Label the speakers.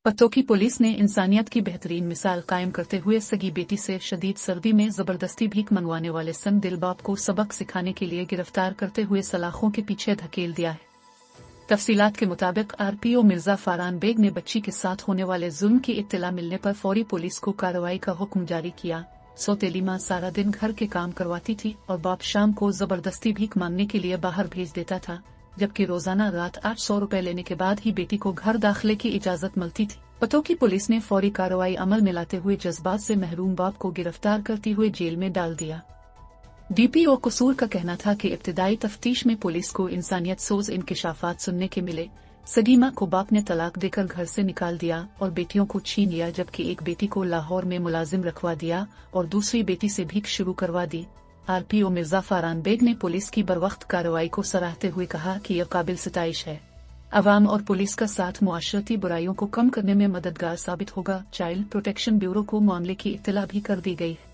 Speaker 1: Pattoki police ने इंसानियत की बेहतरीन मिसाल कायम करते हुए सगी बेटी से शदीद सर्दी में जबरदस्ती भीख मंगवाने वाले सन दिलबाप को सबक सिखाने के लिए गिरफ्तार करते हुए सलाखों के पीछे धकेल दिया है। तफसीलात के मुताबिक आरपीओ मिर्जा फारान बेग ने बच्ची के साथ होने वाले जुल्म की इत्तला मिलने पर फौरी पुलिस को कार्रवाई का हुक्म जारी किया। सौतेली मां सारा दिन घर के काम करवाती थी और बाप शाम को जबरदस्ती भीख मांगने के लिए बाहर भेज देता था, जबकि रोजाना रात 800 रुपए लेने के बाद ही बेटी को घर दाखिले की इजाजत मिलती थी। पतोकी पुलिस ने फौरी कार्रवाई अमल में लाते हुए जज्बात से महरूम बाप को गिरफ्तार करते हुए जेल में डाल दिया। डीपीओ कसूर का कहना था कि इब्तिदाई तफ्तीश में पुलिस को इंसानियत सोज इंकिशाफात सुनने के मिले। सगी मां को बाप ने तलाक देकर घर से निकाल दिया और बेटियों को छीन लिया, जबकि एक बेटी को लाहौर में मुलाजिम रखवा दिया और दूसरी बेटी से भीख शुरू करवा दी। आरपीओ मिर्जा फारान बेग ने पुलिस की बरवक्त कार्रवाई को सराहते हुए कहा कि यह काबिल सिताइश है। अवाम और पुलिस का साथ मुआशरती बुराइयों को कम करने में मददगार साबित होगा। चाइल्ड प्रोटेक्शन ब्यूरो को मामले की इत्तला भी कर दी गई है।